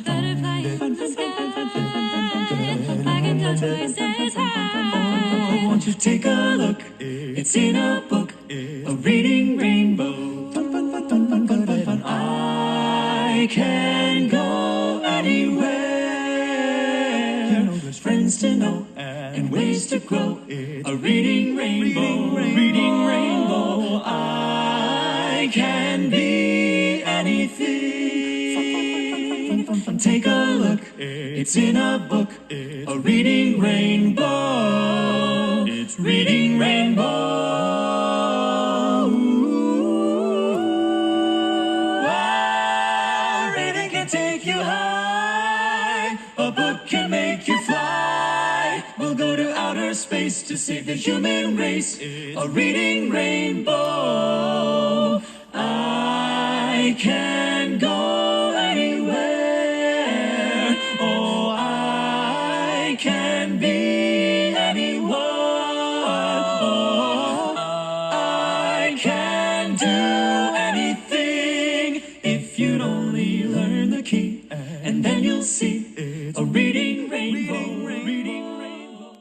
Butterflies in the sky, like a tortoise says hi. Won't you take a look? It's in a book, a reading rainbow. I can go anywhere. There's friends to know and ways to grow. A reading rainbow, reading rainbow. I can be anything. Take a look, it's in a book, a reading rainbow. It's reading rainbow. Wow, reading can take you high. A book can make you fly. We'll go to outer space to save the human race. A reading rainbow. I can go anywhere. Oh, I can be anyone. Oh, I can do anything if you'd only learn the key, and then you'll see a reading rainbow. Reading rainbow.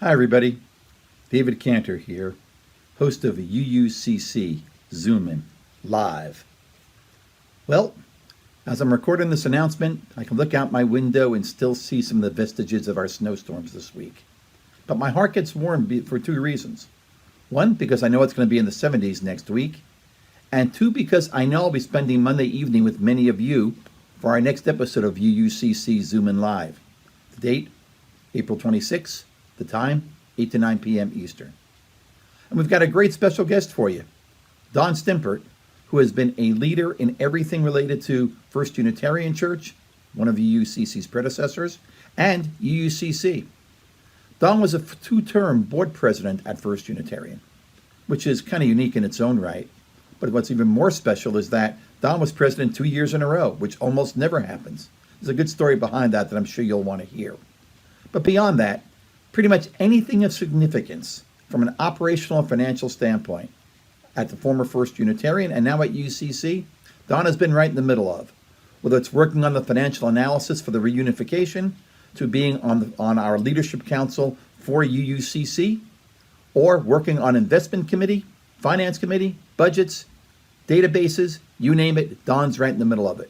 Hi everybody, David Cantor here, host of UUCC Zoom In Live. Well, as I'm recording this announcement, I can look out my window and still see some of the vestiges of our snowstorms this week. But my heart gets warm for two reasons. One, because I know it's going to be in the 70s next week. And two, because I know I'll be spending Monday evening with many of you for our next episode of UUCC Zoom In Live. The date, April 26th. The time, 8 to 9 p.m. Eastern. And we've got a great special guest for you, Don Stimpert, who has been a leader in everything related to First Unitarian Church, one of UUCC's predecessors, and UUCC. Don was a two-term board president at First Unitarian, which is kind of unique in its own right. But what's even more special is that Don was president 2 years in a row, which almost never happens. There's a good story behind that I'm sure you'll want to hear. But beyond that, pretty much anything of significance from an operational and financial standpoint at the former First Unitarian and now at UCC, Don has been right in the middle of. Whether it's working on the financial analysis for the reunification, to being on our leadership council for UUCC, or working on investment committee, finance committee, budgets, databases, you name it, Don's right in the middle of it.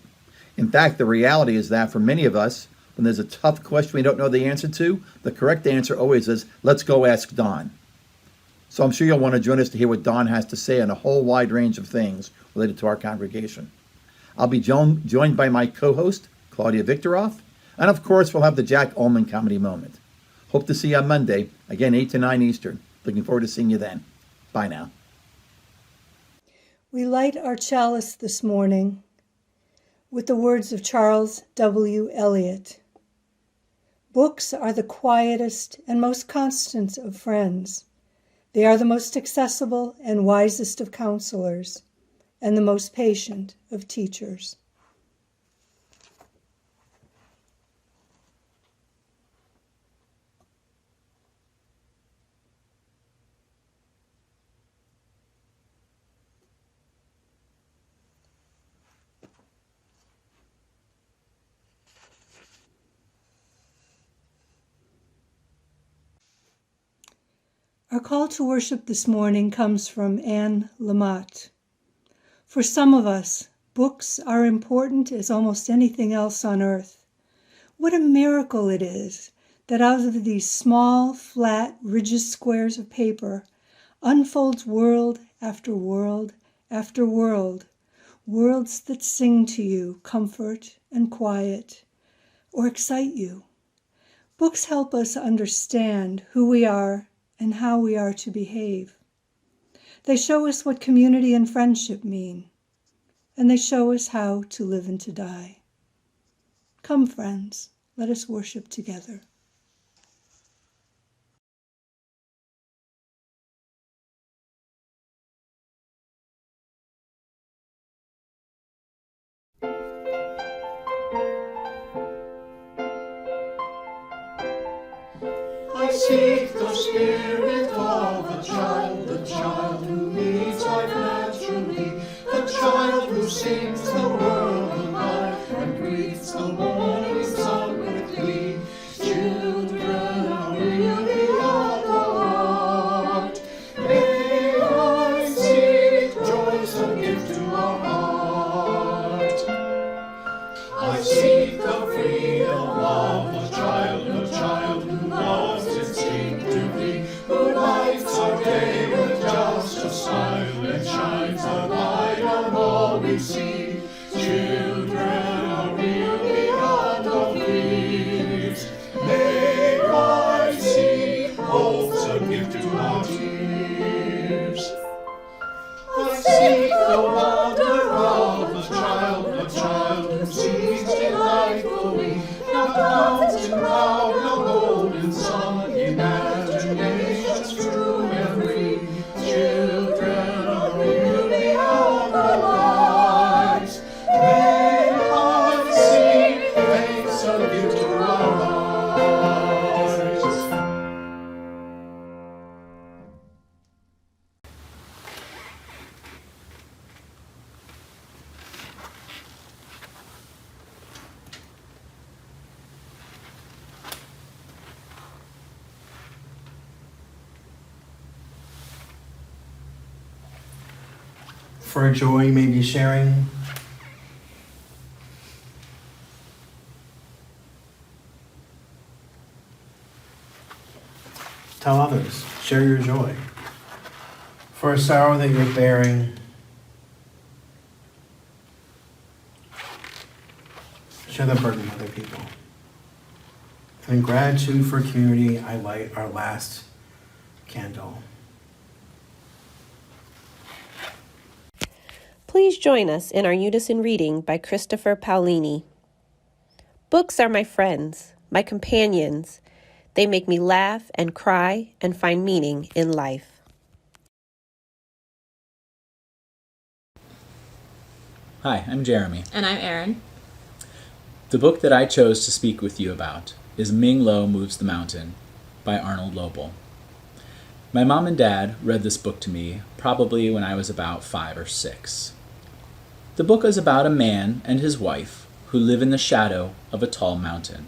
In fact, the reality is that for many of us, when there's a tough question we don't know the answer to, the correct answer always is, let's go ask Don. So I'm sure you'll want to join us to hear what Don has to say on a whole wide range of things related to our congregation. I'll be joined by my co-host, Claudia Victoroff, and of course we'll have the Jack Ullman Comedy Moment. Hope to see you on Monday, again 8 to 9 Eastern. Looking forward to seeing you then. Bye now. We light our chalice this morning with the words of Charles W. Eliot. Books are the quietest and most constant of friends. They are the most accessible and wisest of counselors, and the most patient of teachers. Our call to worship this morning comes from Anne Lamott. For some of us, books are important as almost anything else on earth. What a miracle it is that out of these small, flat, rigid squares of paper unfolds world after world after world, worlds that sing to you comfort and quiet, or excite you. Books help us understand who we are and how we are to behave. They show us what community and friendship mean, and they show us how to live and to die. Come, friends, let us worship together. seek the spirit of the child who leads life naturally, the child who sings the world alive and greets the morning sun with glee. Children are really on the heart. May I seek joy so give to our heart. I seek the freedom of a child who loves instinctively, who lights our day with just a smile and shines a light on all we see. Children are really on the leaves. May I seek hopes and give to our tears. I seek the wonder of a child who sees delightfully, now mountain cloud, now golden sun, imaginations true and free. Children are really on the lives. May I seek thanks and give to our eyes. For a joy you may be sharing. Tell others, share your joy. For a sorrow that you're bearing, share the burden with other people. And in gratitude for community, I light our last candle. Please join us in our Unison Reading by Christopher Paolini. Books are my friends, my companions. They make me laugh and cry and find meaning in life. Hi, I'm Jeremy. And I'm Erin. The book that I chose to speak with you about is Ming Moves the Mountain by Arnold Lobel. My mom and dad read this book to me probably when I was about 5 or 6. The book is about a man and his wife who live in the shadow of a tall mountain.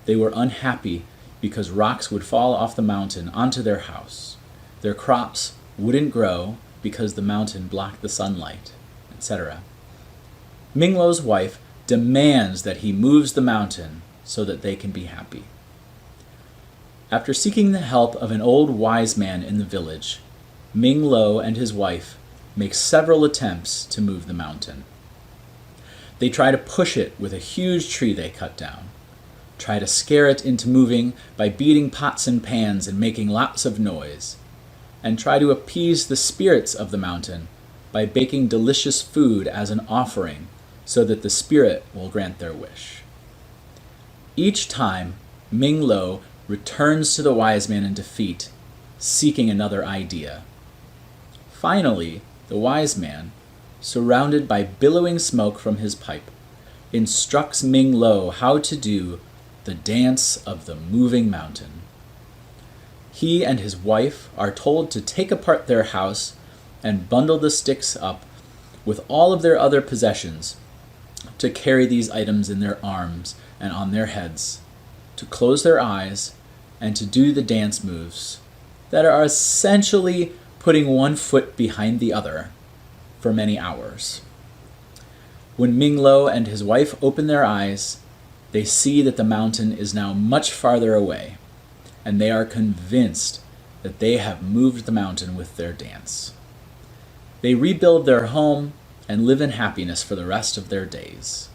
They were unhappy because rocks would fall off the mountain onto their house. Their crops wouldn't grow because the mountain blocked the sunlight, etc. Minglo's wife demands that he moves the mountain so that they can be happy. After seeking the help of an old wise man in the village, Ming Lo and his wife make several attempts to move the mountain. They try to push it with a huge tree they cut down, try to scare it into moving by beating pots and pans and making lots of noise, and try to appease the spirits of the mountain by baking delicious food as an offering so that the spirit will grant their wish. Each time, Ming Lo returns to the wise man in defeat, seeking another idea. Finally, the wise man, surrounded by billowing smoke from his pipe, instructs Ming Lo how to do the dance of the moving mountain. He and his wife are told to take apart their house and bundle the sticks up with all of their other possessions, to carry these items in their arms and on their heads, to close their eyes, and to do the dance moves that are essentially putting one foot behind the other for many hours. When Ming Lo and his wife open their eyes, they see that the mountain is now much farther away, and they are convinced that they have moved the mountain with their dance. They rebuild their home and live in happiness for the rest of their days.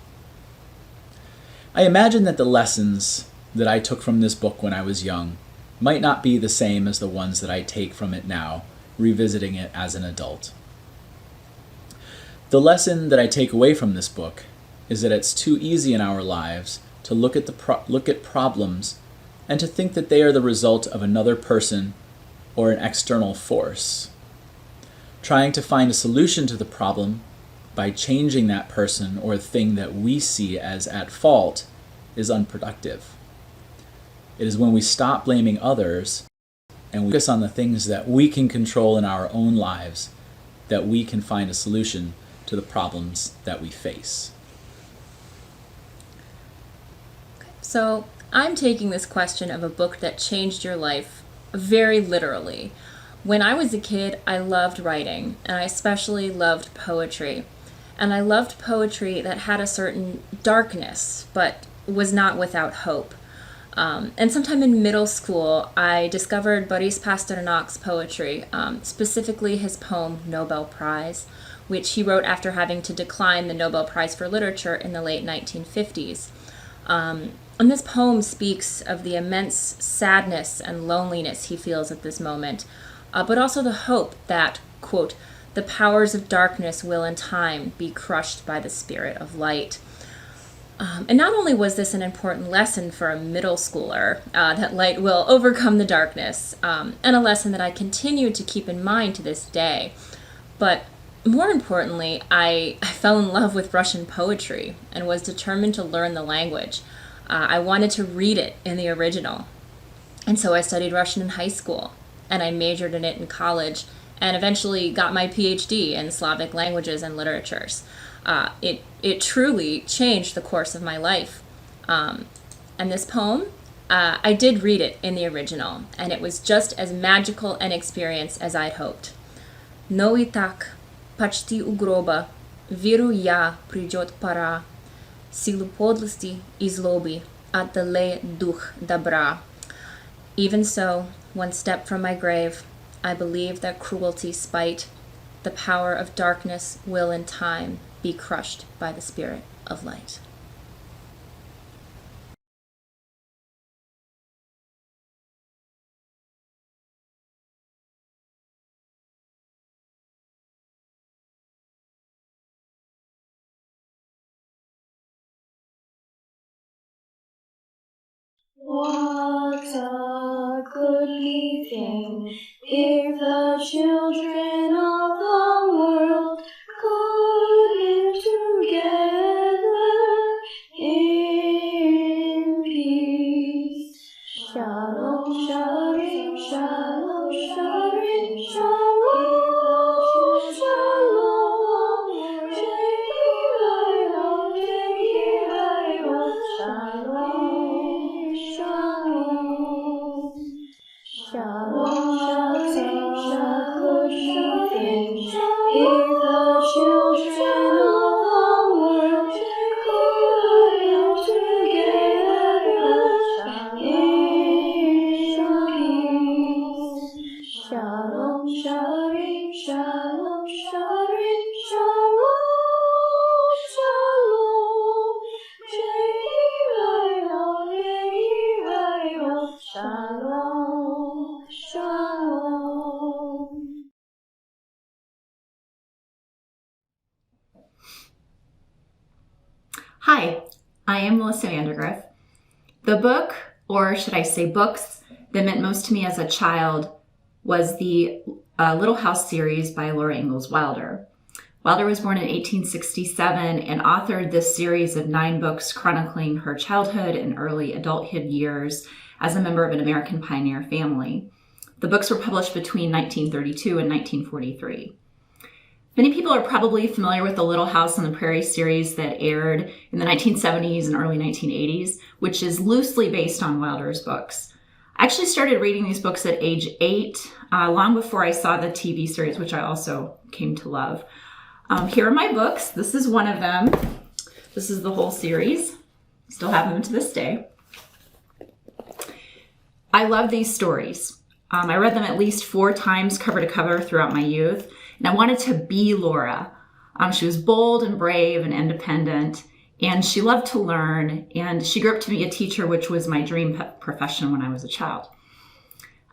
I imagine that the lessons that I took from this book when I was young might not be the same as the ones that I take from it now, revisiting it as an adult. The lesson that I take away from this book is that it's too easy in our lives to look at problems and to think that they are the result of another person or an external force. Trying to find a solution to the problem by changing that person or thing that we see as at fault is unproductive. It is when we stop blaming others and we focus on the things that we can control in our own lives that we can find a solution to the problems that we face. So I'm taking this question of a book that changed your life very literally. When I was a kid, I loved writing, and I especially loved poetry. And I loved poetry that had a certain darkness, but was not without hope. And sometime in middle school, I discovered Boris Pasternak's poetry, specifically his poem Nobel Prize, which he wrote after having to decline the Nobel Prize for Literature in the late 1950s. And this poem speaks of the immense sadness and loneliness he feels at this moment, but also the hope that, quote, the powers of darkness will in time be crushed by the spirit of light. And not only was this an important lesson for a middle schooler, that light will overcome the darkness, and a lesson that I continue to keep in mind to this day, but more importantly, I fell in love with Russian poetry and was determined to learn the language. I wanted to read it in the original. And so I studied Russian in high school, and I majored in it in college, and eventually got my PhD in Slavic languages and literatures. It truly changed the course of my life. And this poem, I did read it in the original, and it was just as magical an experience as I'd hoped. No и так, почти у гроба, верю я, придет пора, силу подлости и злобы отдалеет дух добра. Even so, one step from my grave, I believe that cruelty, spite, the power of darkness will in time be crushed by the spirit of light. What a goodly thing if the children of the world could live together in peace. Shalom, shalom, shalom, shalom, shalom, shalom, Hi, I am Melissa Vandergriff. The book, or should I say books, that meant most to me as a child was the Little House series by Laura Ingalls Wilder. Wilder was born in 1867 and authored this series of 9 books chronicling her childhood and early adulthood years as a member of an American pioneer family. The books were published between 1932 and 1943. Many people are probably familiar with the Little House on the Prairie series that aired in the 1970s and early 1980s, which is loosely based on Wilder's books. I actually started reading these books at age 8, long before I saw the TV series, which I also came to love. Here are my books. This is one of them. This is the whole series. Still have them to this day. I love these stories. I read them at least 4 times cover to cover throughout my youth. And I wanted to be Laura. She was bold and brave and independent, and she loved to learn, and she grew up to be a teacher, which was my dream profession when I was a child.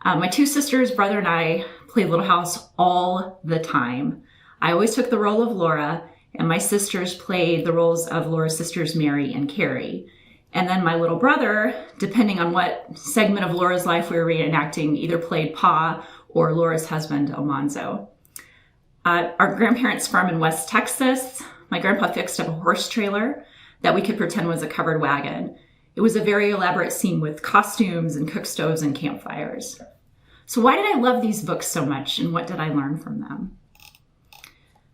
My 2 sisters, brother, and I played Little House all the time. I always took the role of Laura, and my sisters played the roles of Laura's sisters, Mary and Carrie. And then my little brother, depending on what segment of Laura's life we were reenacting, either played Pa or Laura's husband, Almanzo. Our grandparents' farm in West Texas, my grandpa fixed up a horse trailer that we could pretend was a covered wagon. It was a very elaborate scene with costumes and cook stoves and campfires. So why did I love these books so much, and what did I learn from them?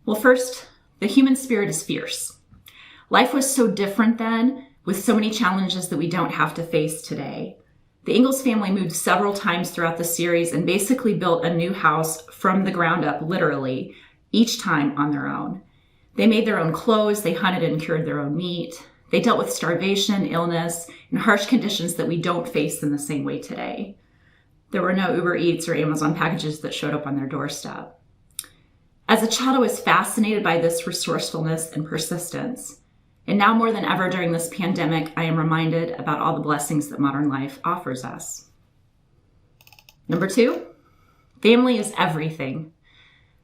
Well, first, the human spirit is fierce. Life was so different then, with so many challenges that we don't have to face today. The Ingalls family moved several times throughout the series and basically built a new house from the ground up, literally, each time on their own. They made their own clothes, they hunted and cured their own meat. They dealt with starvation, illness, and harsh conditions that we don't face in the same way today. There were no Uber Eats or Amazon packages that showed up on their doorstep. As a child, I was fascinated by this resourcefulness and persistence. And now more than ever during this pandemic, I am reminded about all the blessings that modern life offers us. Number 2, family is everything.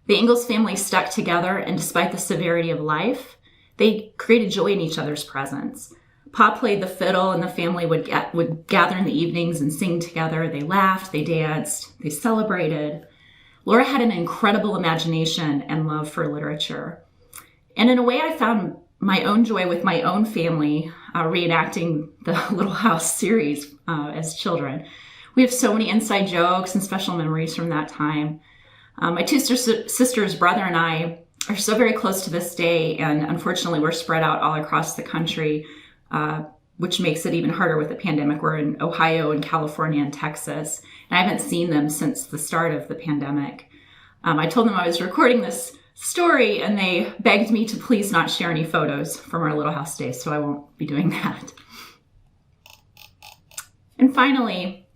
The Ingalls family stuck together, and despite the severity of life, they created joy in each other's presence. Pa played the fiddle, and the family would gather in the evenings and sing together. They laughed, they danced, they celebrated. Laura had an incredible imagination and love for literature. And in a way, I found my own joy with my own family reenacting the Little House series as children. We have so many inside jokes and special memories from that time. My two sisters, brother, and I are so very close to this day, and unfortunately we're spread out all across the country, which makes it even harder with the pandemic. We're in Ohio and California and Texas, and I haven't seen them since the start of the pandemic. I told them I was recording this story, and they begged me to please not share any photos from our Little House days, so I won't be doing that. And finally,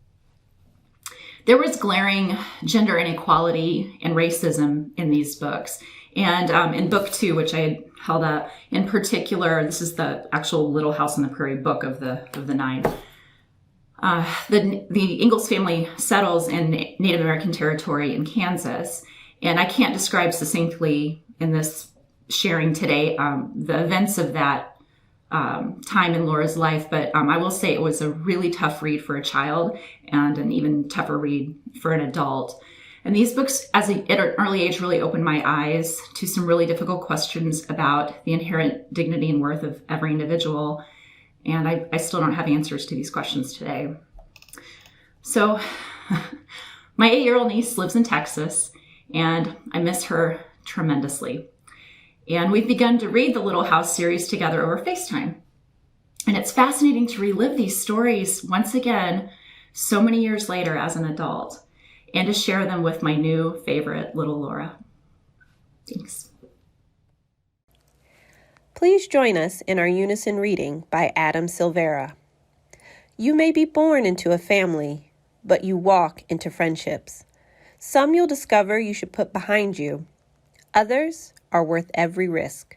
there was glaring gender inequality and racism in these books. And in book 2, which I had held up, in particular, this is the actual Little House on the Prairie book of the 9. The Ingalls family settles in Native American territory in Kansas. And I can't describe succinctly in this sharing today the events of that time in Laura's life, but I will say it was a really tough read for a child and an even tougher read for an adult. And these books, at an early age, really opened my eyes to some really difficult questions about the inherent dignity and worth of every individual. And I still don't have answers to these questions today. So my 8-year-old niece lives in Texas, and I miss her tremendously. And we've begun to read the Little House series together over FaceTime. And it's fascinating to relive these stories once again, so many years later as an adult, and to share them with my new favorite little Laura. Thanks. Please join us in our Unison Reading by Adam Silvera. You may be born into a family, but you walk into friendships. Some you'll discover you should put behind you. Others are worth every risk.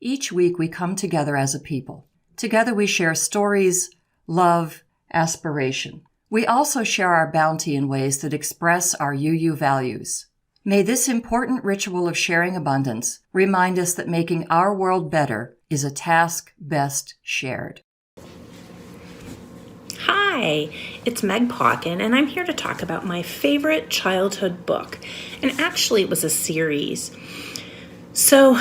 Each week we come together as a people. Together we share stories, love, aspiration. We also share our bounty in ways that express our UU values. May this important ritual of sharing abundance remind us that making our world better is a task best shared. Hi, it's Meg Pauken, and I'm here to talk about my favorite childhood book. And actually, it was a series. So,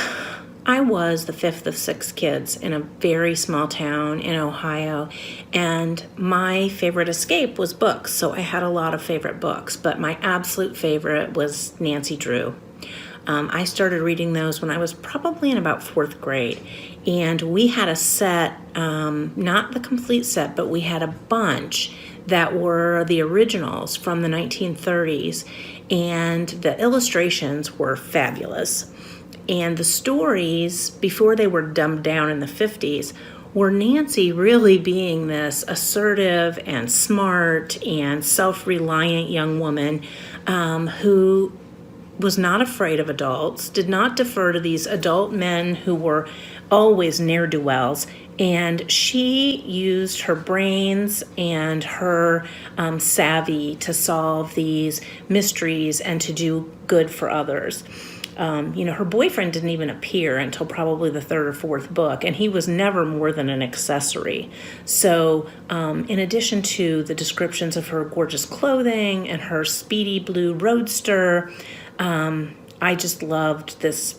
I was the fifth of 6 kids in a very small town in Ohio, and my favorite escape was books. So I had a lot of favorite books, but my absolute favorite was Nancy Drew. I started reading those when I was probably in about 4th grade, and we had a set, not the complete set, but we had a bunch that were the originals from the 1930s, and the illustrations were fabulous. And the stories, before they were dumbed down in the 50s, were Nancy really being this assertive and smart and self-reliant young woman who was not afraid of adults, did not defer to these adult men who were always ne'er-do-wells, and she used her brains and her savvy to solve these mysteries and to do good for others. Her boyfriend didn't even appear until probably the 3rd or 4th book, and he was never more than an accessory. So in addition to the descriptions of her gorgeous clothing and her speedy blue roadster, I just loved this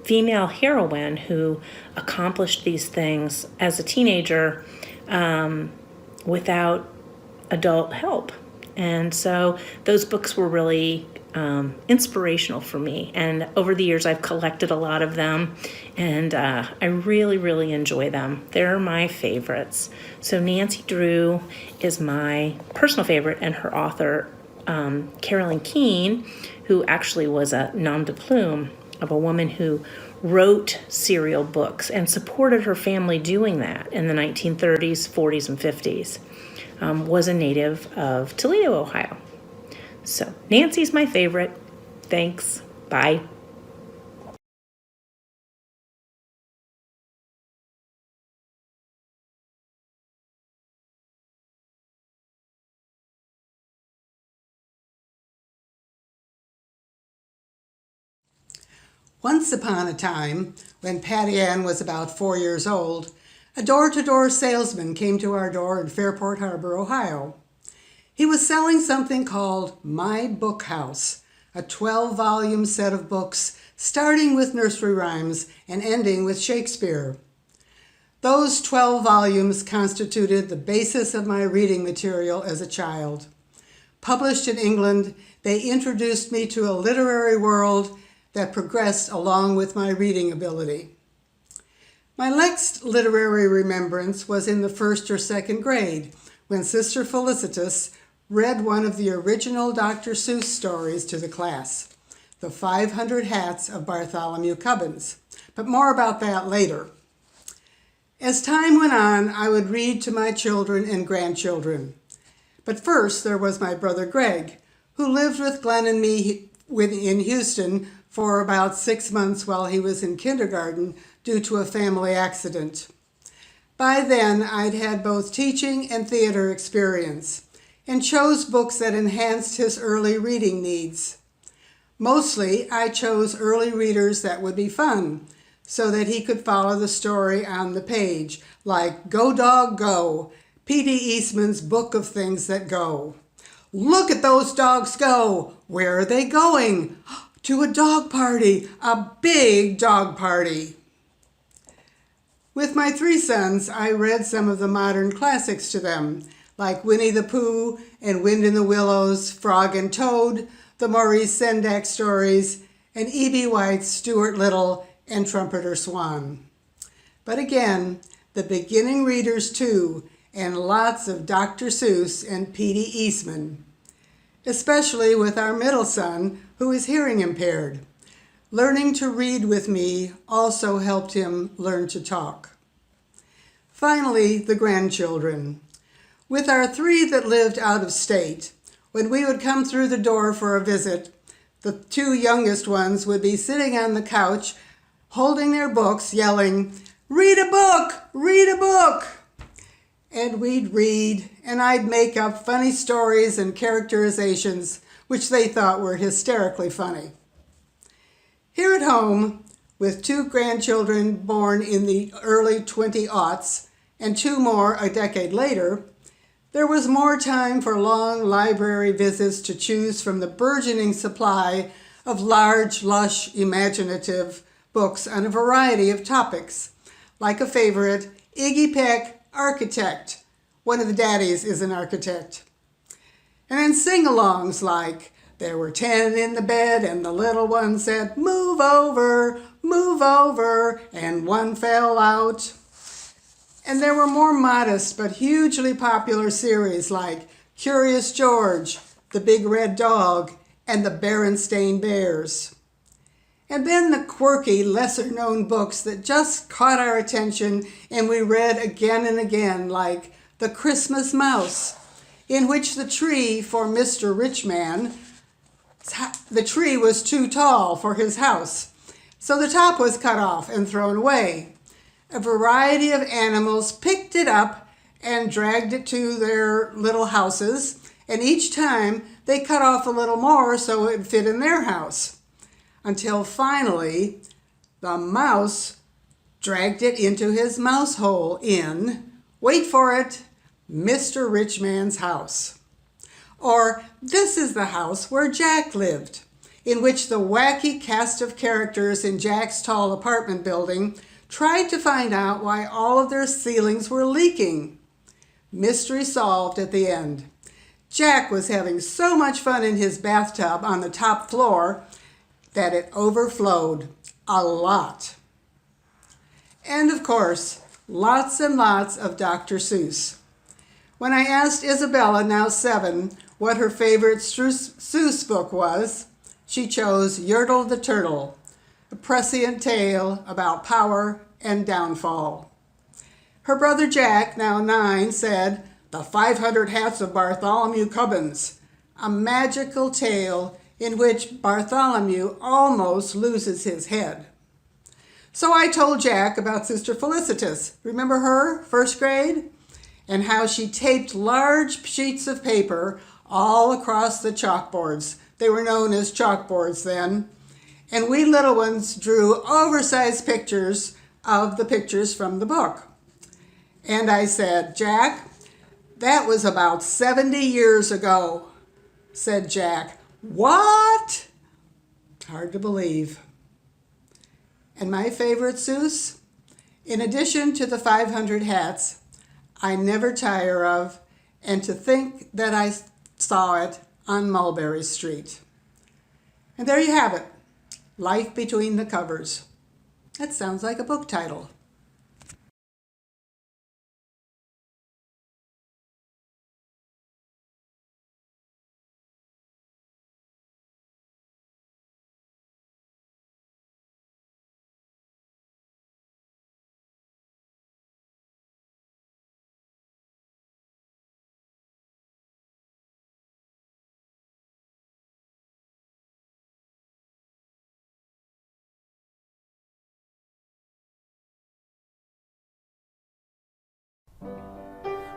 female heroine who accomplished these things as a teenager without adult help. And so those books were really inspirational for me. And over the years, I've collected a lot of them, and I really, really enjoy them. They're my favorites. So Nancy Drew is my personal favorite, and her author, Carolyn Keene, who actually was a nom de plume of a woman who wrote serial books and supported her family doing that in the 1930s, 40s, and 50s, was a native of Toledo, Ohio. So Nancy's my favorite. Thanks. Bye. Once upon a time, when Patty Ann was about 4 years old, a door-to-door salesman came to our door in Fairport Harbor, Ohio. He was selling something called My Book House, a 12-volume set of books starting with nursery rhymes and ending with Shakespeare. Those 12 volumes constituted the basis of my reading material as a child. Published in England, they introduced me to a literary world that progressed along with my reading ability. My next literary remembrance was in the 1st or 2nd grade, when Sister Felicitas read one of the original Dr. Seuss stories to the class, The 500 Hats of Bartholomew Cubbins. But more about that later. As time went on, I would read to my children and grandchildren. But first, there was my brother Greg, who lived with Glenn and me in Houston for about 6 months while he was in kindergarten due to a family accident. By then, I'd had both teaching and theater experience and chose books that enhanced his early reading needs. Mostly, I chose early readers that would be fun so that he could follow the story on the page, like Go Dog Go, P.D. Eastman's Book of Things That Go. Look at those dogs go! Where are they going? To a dog party, a big dog party. With my 3 sons, I read some of the modern classics to them, like Winnie the Pooh and Wind in the Willows, Frog and Toad, the Maurice Sendak stories, and E.B. White's Stuart Little and Trumpeter Swan. But again, the beginning readers too, and lots of Dr. Seuss and P.D. Eastman, especially with our middle son, who is hearing impaired. Learning to read with me also helped him learn to talk. Finally, the grandchildren. With our 3 that lived out of state, when we would come through the door for a visit, the 2 youngest ones would be sitting on the couch holding their books, yelling, "Read a book! Read a book!" And we'd read, and I'd make up funny stories and characterizations which they thought were hysterically funny. Here at home, with 2 grandchildren born in the early 20-aughts and 2 more a decade later, there was more time for long library visits to choose from the burgeoning supply of large, lush, imaginative books on a variety of topics, like a favorite, Iggy Peck, Architect. One of the daddies is an architect. And then sing-alongs like, "There were 10 in the bed and the little one said, 'Move over, move over,' and one fell out." And there were more modest but hugely popular series like Curious George, The Big Red Dog, and The Berenstain Bears. And then the quirky, lesser-known books that just caught our attention and we read again and again, like The Christmas Mouse, in which the tree for Mr. Richman, the tree was too tall for his house, so the top was cut off and thrown away. A variety of animals picked it up and dragged it to their little houses, and each time they cut off a little more so it would fit in their house. Until finally, the mouse dragged it into his mouse hole in, wait for it, Mr. Richman's house. Or This is the House Where Jack Lived, in which the wacky cast of characters in Jack's tall apartment building tried to find out why all of their ceilings were leaking. Mystery solved at the end. Jack was having so much fun in his bathtub on the top floor that it overflowed a lot. And of course, lots and lots of Dr. Seuss. When I asked Isabella, now 7, what her favorite Seuss book was, she chose Yertle the Turtle, a prescient tale about power and downfall. Her brother Jack, now 9, said The 500 Hats of Bartholomew Cubbins, a magical tale in which Bartholomew almost loses his head. So I told Jack about Sister Felicitas. Remember her, 1st grade? And how she taped large sheets of paper all across the chalkboards. They were known as chalkboards then. And we little ones drew oversized pictures of the pictures from the book. And I said, "Jack, that was about 70 years ago," said Jack. "What?" Hard to believe. And my favorite Seuss? In addition to the 500 hats, I never tire of, and to think that I saw it on Mulberry Street. And there you have it, Life Between the Covers. That sounds like a book title.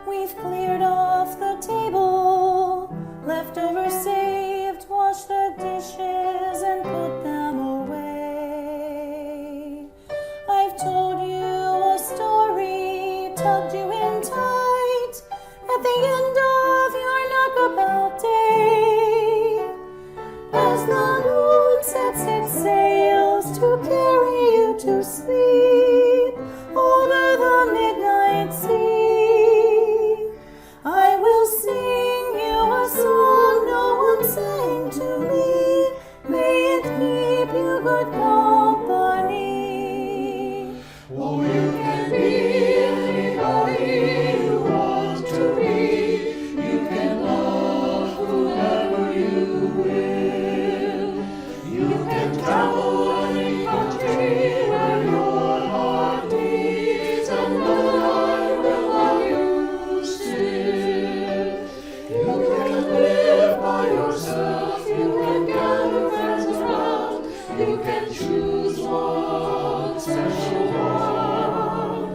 We've cleared off the table, leftovers saved, washed the dishes and put them away. I've told you a story, tugged you in tight at the end of your knockabout day. As the moon sets its sails to carry you to sleep over the midnight sea, I will sing you a song no one sang to me. May it keep you good company. Oh, you can be anybody you want to be. You can love whoever you will. You can travel any country where your special one,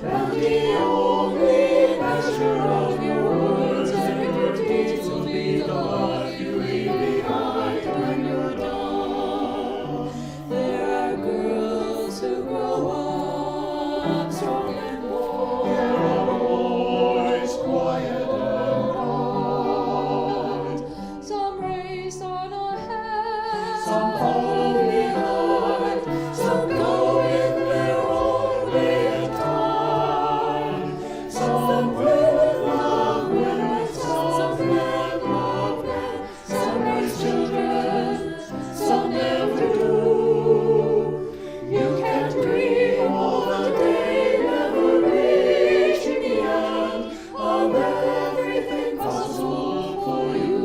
and the only measure of your words and your deeds will be the love you leave behind when you're done. There are girls who grow up strong and bold. There are boys quiet and kind. Some race on ahead, some fall behind, some go in their own way of time. Some will with love women, some men love men, some raise children, some never do. You can't dream of a day never reaching the end of everything possible for you.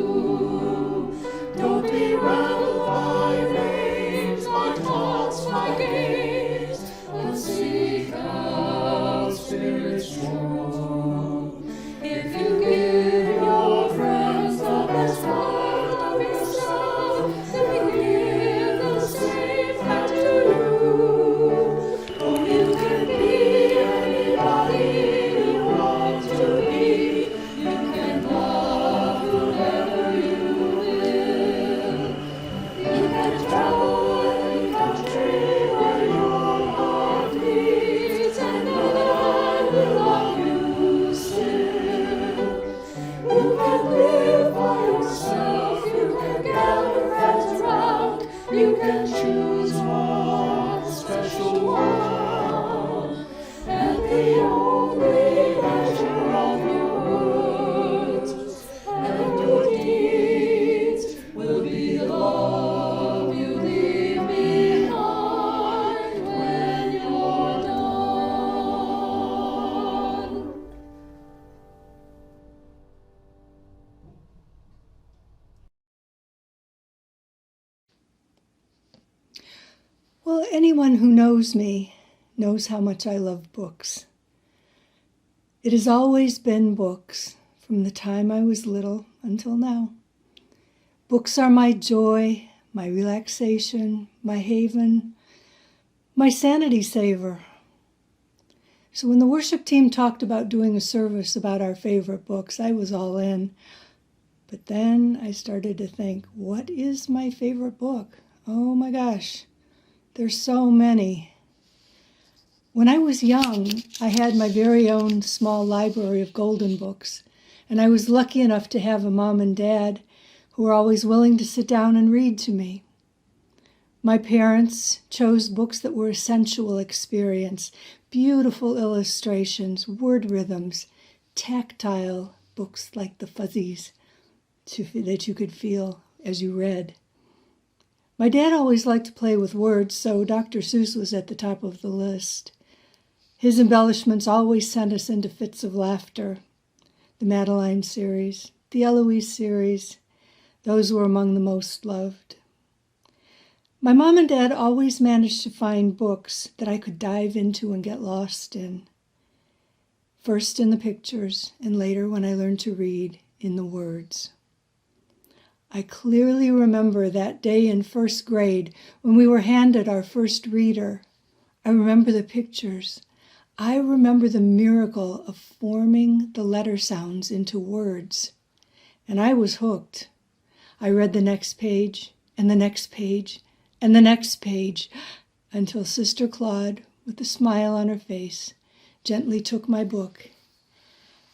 Don't be rattled by names, by thoughts, by games, but seek out spirits true. If you give your friends the best part of yourself, they will give the same back to you. Oh, you can be anybody you want to be. You can love whoever you will. You can travel any country where your heart beats, and know that I will love you still. You can live by yourself, you can gather friends around, you can choose one special one, and the only measure of your words and your deeds will be the love you leave behind when you're done. Well, anyone who knows me knows how much I love books. It has always been books, from the time I was little until now. Books are my joy, my relaxation, my haven, my sanity saver. So when the worship team talked about doing a service about our favorite books, I was all in. But then I started to think, what is my favorite book? Oh my gosh, there's so many. When I was young, I had my very own small library of golden books, and I was lucky enough to have a mom and dad who were always willing to sit down and read to me. My parents chose books that were a sensual experience, beautiful illustrations, word rhythms, tactile books like the fuzzies that you could feel as you read. My dad always liked to play with words, so Dr. Seuss was at the top of the list. His embellishments always sent us into fits of laughter. The Madeline series, the Eloise series, those were among the most loved. My mom and dad always managed to find books that I could dive into and get lost in. First in the pictures, and later when I learned to read, in the words. I clearly remember that day in first grade when we were handed our first reader. I remember the pictures. I remember the miracle of forming the letter sounds into words. And I was hooked. I read the next page, and the next page, and the next page, until Sister Claude, with a smile on her face, gently took my book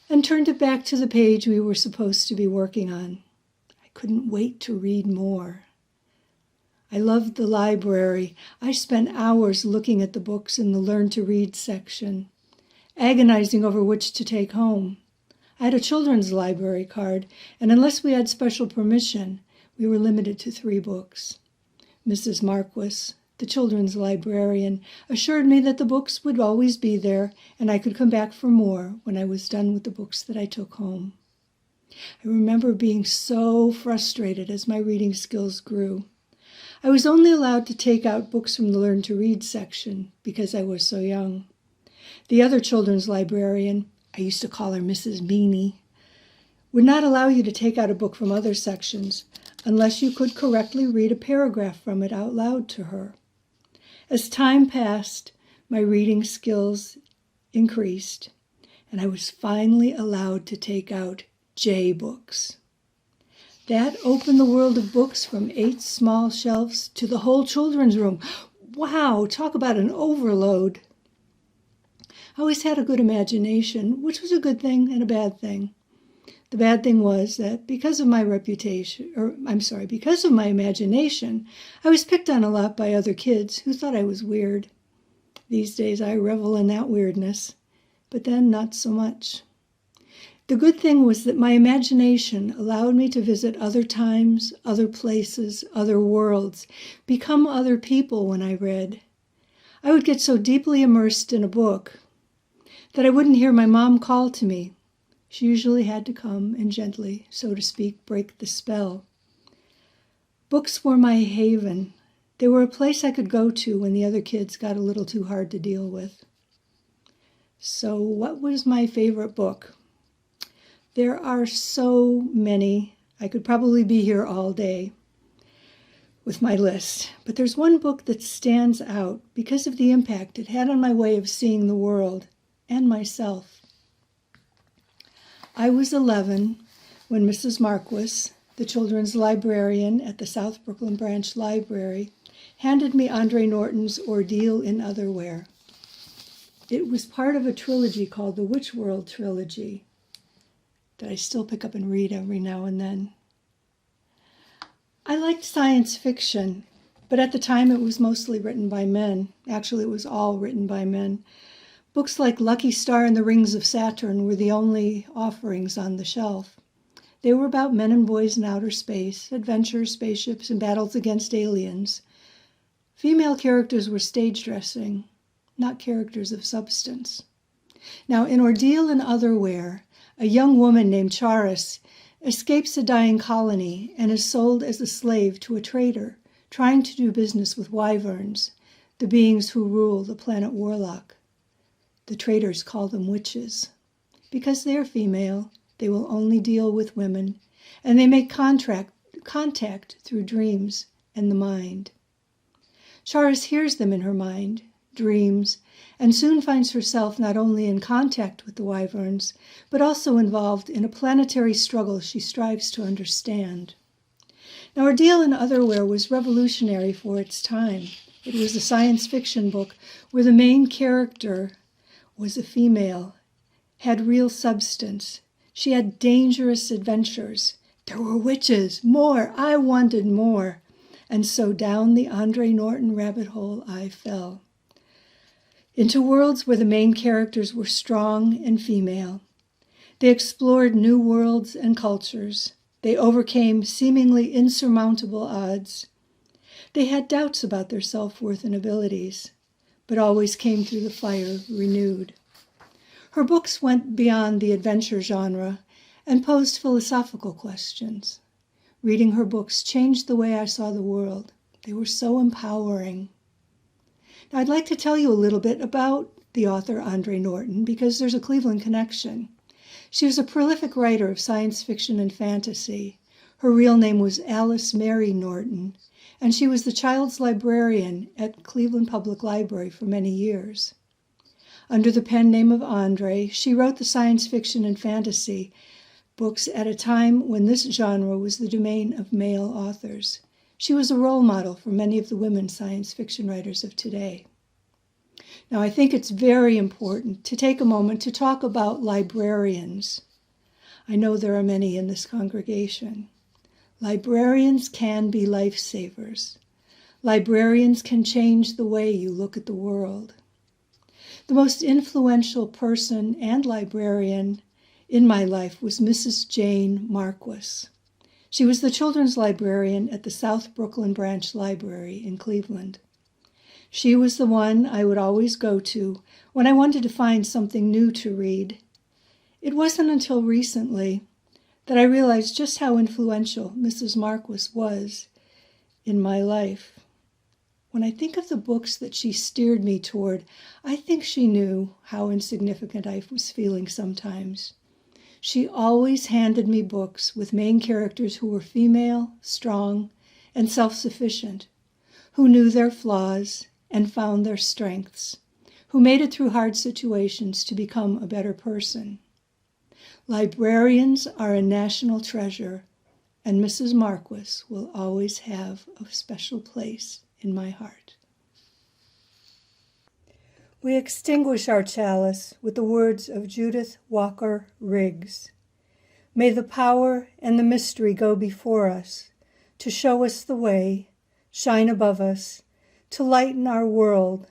and turned it back to the page we were supposed to be working on. I couldn't wait to read more. I loved the library. I spent hours looking at the books in the Learn to Read section, agonizing over which to take home. I had a children's library card, and unless we had special permission, we were limited to 3 books. Mrs. Marquis, the children's librarian, assured me that the books would always be there, and I could come back for more when I was done with the books that I took home. I remember being so frustrated as my reading skills grew. I was only allowed to take out books from the Learn to Read section because I was so young. The other children's librarian, I used to call her Mrs. Meany, would not allow you to take out a book from other sections unless you could correctly read a paragraph from it out loud to her. As time passed, my reading skills increased, and I was finally allowed to take out J books. That opened the world of books from 8 small shelves to the whole children's room. Wow, talk about an overload. I always had a good imagination, which was a good thing and a bad thing. The bad thing was that because of my imagination, I was picked on a lot by other kids who thought I was weird. These days I revel in that weirdness, but then not so much. The good thing was that my imagination allowed me to visit other times, other places, other worlds, become other people when I read. I would get so deeply immersed in a book that I wouldn't hear my mom call to me. She usually had to come and gently, so to speak, break the spell. Books were my haven. They were a place I could go to when the other kids got a little too hard to deal with. So what was my favorite book? There are so many. I could probably be here all day with my list. But there's one book that stands out because of the impact it had on my way of seeing the world and myself. I was 11 when Mrs. Marquis, the children's librarian at the South Brooklyn Branch Library, handed me Andre Norton's Ordeal in Otherwhere. It was part of a trilogy called the Witch World Trilogy that I still pick up and read every now and then. I liked science fiction, but at the time it was mostly written by men. Actually, it was all written by men. Books like Lucky Star and the Rings of Saturn were the only offerings on the shelf. They were about men and boys in outer space, adventures, spaceships, and battles against aliens. Female characters were stage dressing, not characters of substance. Now, in Ordeal and Otherwhere, a young woman named Chalice escapes a dying colony and is sold as a slave to a trader trying to do business with wyverns, the beings who rule the planet Warlock. The traders call them witches. Because they're female, they will only deal with women, and they make contact through dreams and the mind. Chalice hears them in her mind, dreams, and soon finds herself not only in contact with the wyverns, but also involved in a planetary struggle she strives to understand. Now, Ordeal in Otherwhere was revolutionary for its time. It was a science fiction book where the main character was a female, had real substance. She had dangerous adventures. There were witches, more. I wanted more. And so down the Andre Norton rabbit hole I fell. Into worlds where the main characters were strong and female. They explored new worlds and cultures. They overcame seemingly insurmountable odds. They had doubts about their self-worth and abilities, but always came through the fire renewed. Her books went beyond the adventure genre and posed philosophical questions. Reading her books changed the way I saw the world. They were so empowering. Now, I'd like to tell you a little bit about the author Andre Norton because there's a Cleveland connection. She was a prolific writer of science fiction and fantasy. Her real name was Alice Mary Norton, and she was the child's librarian at Cleveland Public Library for many years. Under the pen name of Andre, she wrote the science fiction and fantasy books at a time when this genre was the domain of male authors. She was a role model for many of the women science fiction writers of today. Now, I think it's very important to take a moment to talk about librarians. I know there are many in this congregation. Librarians can be lifesavers. Librarians can change the way you look at the world. The most influential person and librarian in my life was Mrs. Jane Marquis. She was the children's librarian at the South Brooklyn Branch Library in Cleveland. She was the one I would always go to when I wanted to find something new to read. It wasn't until recently that I realized just how influential Mrs. Marquis was in my life. When I think of the books that she steered me toward, I think she knew how insignificant I was feeling sometimes. She always handed me books with main characters who were female, strong, and self-sufficient, who knew their flaws and found their strengths, who made it through hard situations to become a better person. Librarians are a national treasure, and Mrs. Marquis will always have a special place in my heart. We extinguish our chalice with the words of Judith Walker Riggs. May the power and the mystery go before us, to show us the way, shine above us, to lighten our world,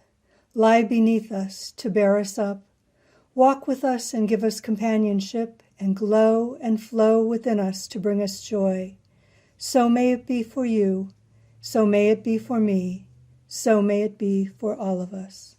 lie beneath us, to bear us up, walk with us and give us companionship, and glow and flow within us to bring us joy. So may it be for you, so may it be for me, so may it be for all of us.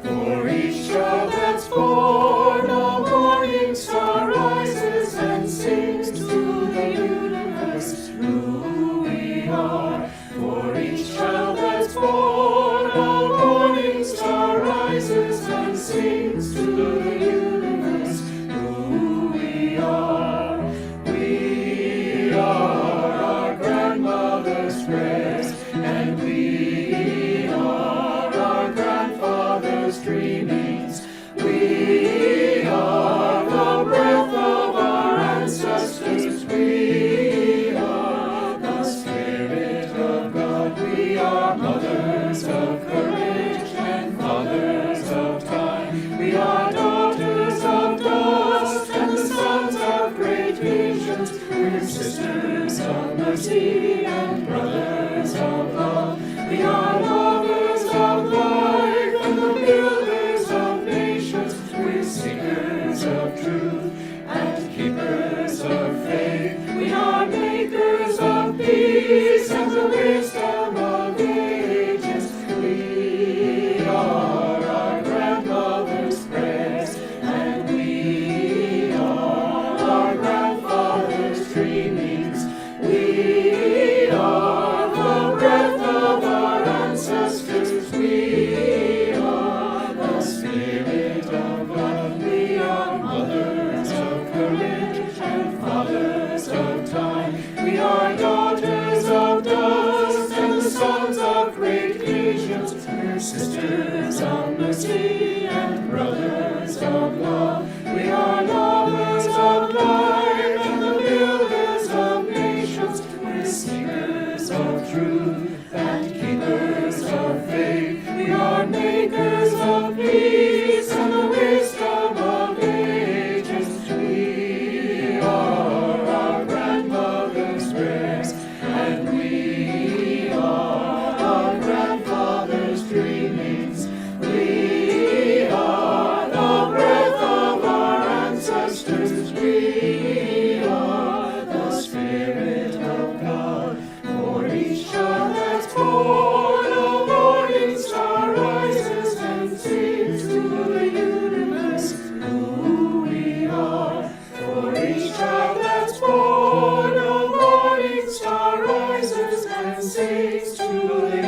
For each child that's born, a morning star rises and sings to the universe who we are. For each child that's born, a morning star rises and sings to the universe who we are. We are our grandmother's prayers, and we are our grandfather's dreamings. We are the breath of our ancestors. We are the Spirit of God. We are mothers of courage and fathers of time. We are daughters of dust and the sons of great visions. We're sisters of mercy and brothers of love. We are lovers of life and the builders of nations. We're seekers of truth and keepers of faith. We are makers of peace and the wisdom of ages. We are our grandmother's prayers, and we are our grandfather's dreamings. We are the breath of our ancestors. We are the Spirit of God. We are mothers of courage and fathers of time. We are daughters of dust and the sons of great visions. We're sisters of mercy and brothers of love. We are lovers of life and the builders of nations. We're seekers of truth and keepers of faith. We are makers of peace and the wisdom of ages. We are our grandmother's prayers, and we are our grandfather's dreamings. We are the breath of our ancestors. We are the Spirit of God. For each child that's born, a morning star rises and sings to the universe who we are. For each child that's born, a morning star rises and sings to the